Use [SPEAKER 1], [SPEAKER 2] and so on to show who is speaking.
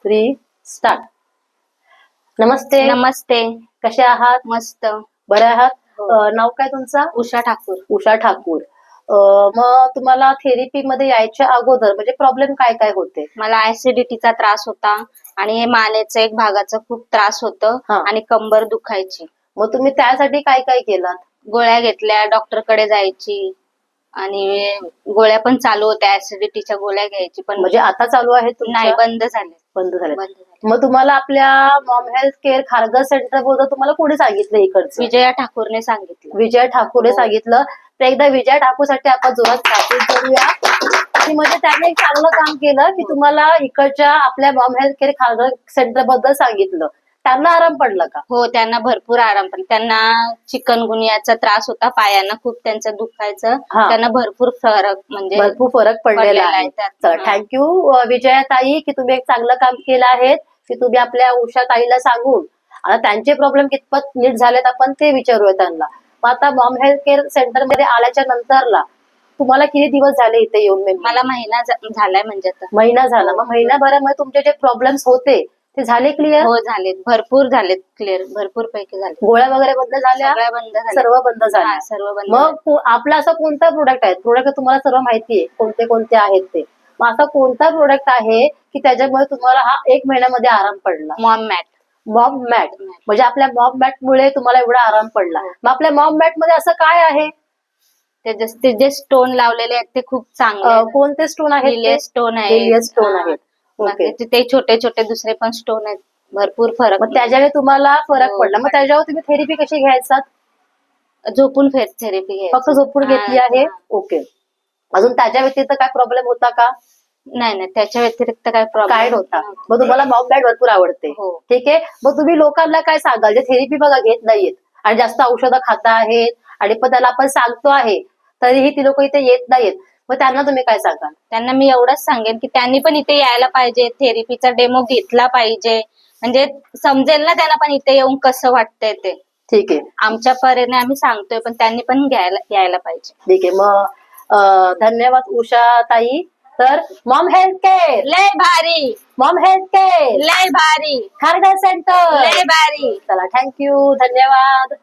[SPEAKER 1] 3 start. नमस्ते.
[SPEAKER 2] नमस्ते.
[SPEAKER 1] कसे आहात?
[SPEAKER 2] मस्त.
[SPEAKER 1] बरे आहात?
[SPEAKER 2] हो.
[SPEAKER 1] नाव काय तुमचं?
[SPEAKER 2] उषा ठाकूर.
[SPEAKER 1] उषा ठाकूर. मग तुम्हाला थेरपी मध्ये यायच्या अगोदर म्हणजे प्रॉब्लेम काय काय होते?
[SPEAKER 2] मला ऍसिडिटीचा त्रास होता आणि हे मानेचा एक भागाचा खूप त्रास होतं
[SPEAKER 1] हा.
[SPEAKER 2] आणि कंबर दुखायची.
[SPEAKER 1] मग तुम्ही त्यासाठी काय काय केलं?
[SPEAKER 2] गोळ्या घेतल्या, डॉक्टरकडे जायची आणि गोळ्या पण चालू होत्या, ऍसिडिटीच्या गोळ्या घ्यायची पण
[SPEAKER 1] म्हणजे आता चालू आहे तुमच्या?
[SPEAKER 2] नाही, बंद झाले.
[SPEAKER 1] बंद झाले.
[SPEAKER 2] बंद झाले.
[SPEAKER 1] मग तुम्हाला आपल्या Maugham health care Kharghar centre बद्दल तुम्हाला कोणी सांगितलं इकडचं?
[SPEAKER 2] विजया ठाकूरने सांगितलं.
[SPEAKER 1] विजय ठाकूरने
[SPEAKER 2] हो.
[SPEAKER 1] सांगितलं. तर एकदा विजय ठाकूरसाठी आपण जोरात प्रॅक्टिस करूया की म्हणजे त्याने एक चांगलं काम केलं की तुम्हाला इकडच्या आपल्या Maugham health care Kharghar centre बद्दल सांगितलं. त्यांना आराम पडला का?
[SPEAKER 2] हो, त्यांना भरपूर आराम पण त्यांना चिकनगुनियाचा त्रास होता, पायांना खूप त्यांचं दुखायचं.
[SPEAKER 1] हा.
[SPEAKER 2] त्यांना भरपूर फरक म्हणजे
[SPEAKER 1] भरपूर फरक पडलेला
[SPEAKER 2] पडलेला
[SPEAKER 1] आहे.
[SPEAKER 2] आहे त्यात.
[SPEAKER 1] चला,
[SPEAKER 2] हा.
[SPEAKER 1] थँक्यू विजयाताई की तुम्ही एक चांगलं काम केलं आहे की तुम्ही आपल्या उषा ताईला सांगून आता त्यांचे प्रॉब्लेम कितपत नीट झालेत आपण ते विचारूया त्यांना. मग आता मॉम हेल्थ केअर सेंटर मध्ये आल्याच्या नंतरला तुम्हाला किती दिवस झाले इथे येऊन?
[SPEAKER 2] मला महिना झालाय म्हणजे आता.
[SPEAKER 1] महिना झाला.
[SPEAKER 2] हो.
[SPEAKER 1] मग महिनाभरामध्ये तुमचे जे प्रॉब्लेम्स होते ते झाले क्लिअर?
[SPEAKER 2] हो, झालेत, भरपूर झालेत क्लिअर, भरपूर पैकी झाले.
[SPEAKER 1] गोळ्या वगैरे बंद झाल्या?
[SPEAKER 2] सगळ्या बंद झाल्या.
[SPEAKER 1] सर्व बंद झाल्या.
[SPEAKER 2] हा, सर्व बंद झाल्या.
[SPEAKER 1] मग आपला असं कोणता प्रोडक्ट आहे? प्रोडक्ट तुम्हाला सर्व माहिती आहे कोणते कोणते आहेत ते. मग असा कोणता प्रोडक्ट आहे की त्याच्यामुळे तुम्हाला हा 1 महिन्यामध्ये आराम पडला?
[SPEAKER 2] Mom mat.
[SPEAKER 1] Mom mat. म्हणजे आपल्या मॉम मॅट मुळे तुम्हाला एवढा आराम पडला.
[SPEAKER 2] हो.
[SPEAKER 1] मग आपल्या मॉम मॅट मध्ये असं काय आहे?
[SPEAKER 2] ते जे स्टोन लावलेले आहेत ते खूप चांगले आहेत.
[SPEAKER 1] कोणते स्टोन आहेत?
[SPEAKER 2] हिलियस स्टोन आहे.
[SPEAKER 1] हिलियस स्टोन आहेत. ओके.
[SPEAKER 2] ते छोटे छोटे दुसरे पण स्टोन आहेत, भरपूर फरक.
[SPEAKER 1] मग त्याच्याने तुम्हाला फरक
[SPEAKER 2] हो,
[SPEAKER 1] पडला. मग त्याच्यावर तुम्ही थेरपी कशी घ्यायचा?
[SPEAKER 2] झोपून थेरपी घ्यायची.
[SPEAKER 1] फक्त झोपून घेतली आहे? ओके. अजून त्याच्या व्यतिरिक्त काय प्रॉब्लेम होता का?
[SPEAKER 2] नाही नाही, त्याच्या व्यतिरिक्त काय
[SPEAKER 1] काय
[SPEAKER 2] प्रॉब्लेम
[SPEAKER 1] नव्हता. मग तुम्हाला मॉम मॅट भरपूर आवडते.
[SPEAKER 2] हो.
[SPEAKER 1] ठीक आहे. मग तुम्ही लोकांना काय सांगाल जे थेरपी बघा घेत नाहीयेत आणि जास्त औषधं खाता आहेत आणि पण त्याला आपण सांगतो आहे तरीही ती लोक इथे येत नाहीयेत, मग त्यांना तुम्ही काय सांगाल?
[SPEAKER 2] त्यांना मी एवढंच सांगेन की त्यांनी पण इथे यायला पाहिजे, थेरपीचा डेमो घेतला पाहिजे, म्हणजे समजेल ना त्यांना पण इथे येऊन कसं वाटतंय ते.
[SPEAKER 1] ठीक आहे.
[SPEAKER 2] आमच्या परीने आम्ही सांगतोय पण त्यांनी पण यायला पाहिजे.
[SPEAKER 1] ठीक आहे. मग धन्यवाद उषा ताई. तर मॉम हेल्थ केअर
[SPEAKER 2] लय भारी.
[SPEAKER 1] मॉम हेल्थ केअर
[SPEAKER 2] लय भारी.
[SPEAKER 1] खारघर सेंटर
[SPEAKER 2] लय भारी.
[SPEAKER 1] चला, थँक्यू, धन्यवाद.